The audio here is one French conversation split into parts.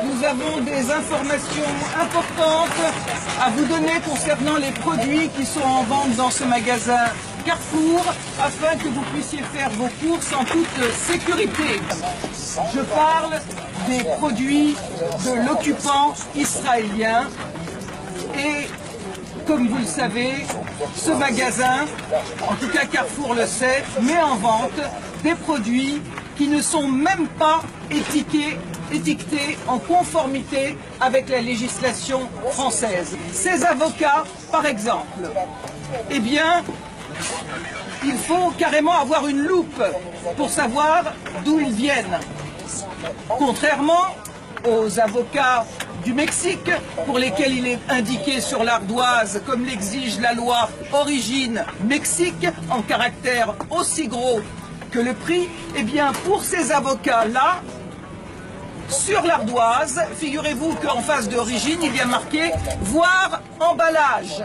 nous avons des informations importantes à vous donner concernant les produits qui sont en vente dans ce magasin Carrefour, afin que vous puissiez faire vos courses en toute sécurité. Je parle des produits de l'occupant israélien et, comme vous le savez, ce magasin, en tout cas Carrefour le sait, met en vente des produits qui ne sont même pas étiquetés en conformité avec la législation française. Ces avocats, par exemple, eh bien, il faut carrément avoir une loupe pour savoir d'où ils viennent. Contrairement aux avocats du Mexique, pour lesquels il est indiqué sur l'ardoise, comme l'exige la loi Origine Mexique, en caractère aussi gros que le prix, eh bien pour ces avocats-là, sur l'ardoise, figurez-vous qu'en face d'Origine, il y a marqué « Voir emballage ».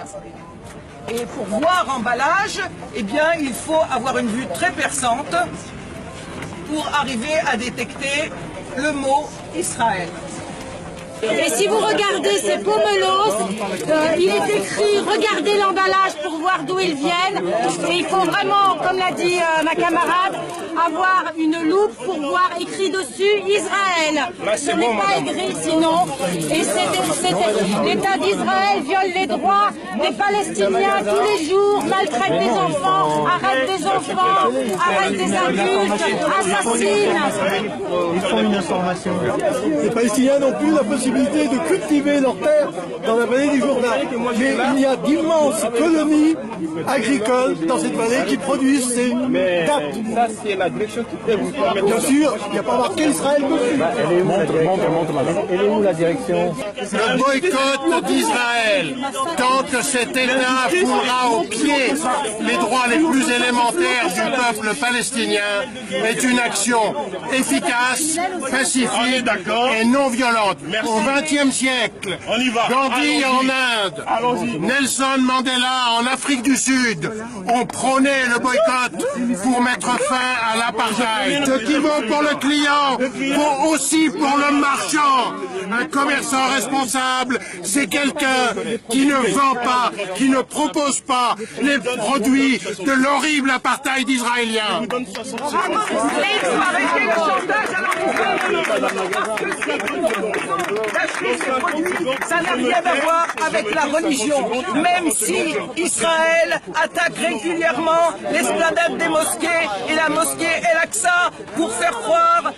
Et pour voir emballage, eh bien il faut avoir une vue très perçante pour arriver à détecter le mot Israël. Et si vous regardez ces pomelos, il est écrit « Regardez l'emballage pour voir d'où ils viennent ». Et il faut vraiment, comme l'a dit ma camarade, avoir une loupe pour voir écrit dessus « Israël ». Ce n'est pas écrit sinon. Et l'État d'Israël viole les droits des Palestiniens tous les jours, maltraite des enfants, arrête des enfants, arrête des adultes, assassine. Ils font une information. Les Palestiniens n'ont plus la possibilité de cultiver leurs terres dans la vallée du Jourdain. Mais il y a d'immenses colonies agricoles dans cette vallée qui produisent ces dates. Ça, c'est la direction qui peut vous permettre. Bien sûr, il n'y a pas marqué Israël dessus. Elle est où la direction? Le boycott d'Israël, tant que cet État foulera au pied les droits les plus élémentaires du peuple palestinien, est une action efficace, pacifique et non violente. Au XXe siècle, Gandhi en Inde, Nelson Mandela en Afrique du Sud ont prôné le boycott pour mettre fin à l'apartheid. Ce qui vaut pour le client vaut aussi pour le marchand. Un commerçant responsable, c'est quelqu'un qui ne vend pas, qui ne propose pas les produits de l'horrible apartheid israélien. Ça n'a rien à voir avec la religion, même si Israël attaque régulièrement l'esplanade des mosquées et la mosquée El-Aqsa pour faire croire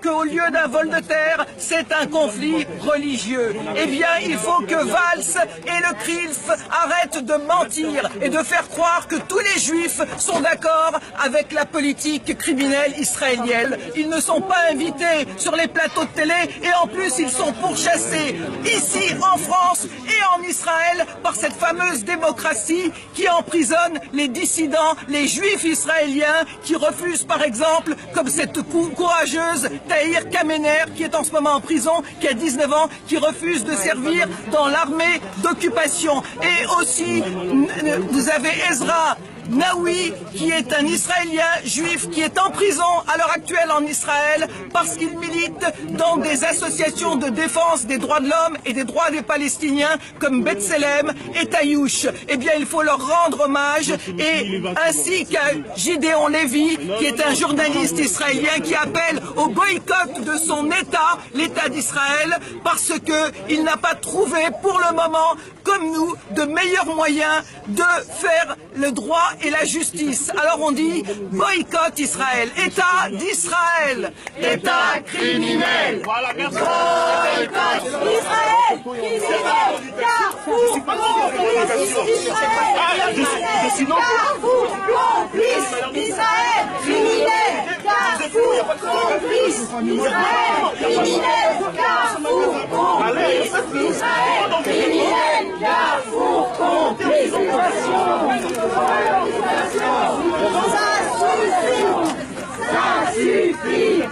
qu'au lieu d'un vol de terre, c'est un conflit religieux. Eh bien, il faut que Valls et le CRILF arrêtent de mentir et de faire croire que tous les juifs sont d'accord avec la politique criminelle israélienne. Ils ne sont pas invités sur les plateaux de télé et en plus, ils sont pourchassés ici en France et en Israël par cette fameuse démocratie qui emprisonne les dissidents, les juifs israéliens qui refusent par exemple, comme cette courageuse Tahir Kamener, qui est en ce moment en prison, qui a 19 ans, qui refuse de servir dans l'armée d'occupation. Et aussi, vous avez Ezra Naoui, qui est un Israélien juif qui est en prison à l'heure actuelle en Israël parce qu'il milite dans des associations de défense des droits de l'homme et des droits des Palestiniens comme B'Tselem et Taïouch. Eh bien, il faut leur rendre hommage, et ainsi qu'à Gideon Lévy, qui est un journaliste israélien qui appelle au boycott de son État, l'État d'Israël, parce qu'il n'a pas trouvé pour le moment, comme nous, de meilleurs moyens de faire le droit et la justice. Alors on dit boycott Israël, État d'Israël, État criminel. Voilà, merci. Boycott Israël, criminel, Carrefour, complice Israël, Carrefour, complice Israël, criminel, Carrefour, complice Israël, criminel, Carrefour, complice Israël, criminel, Carrefour, complice Ça suffit! Ça suffit!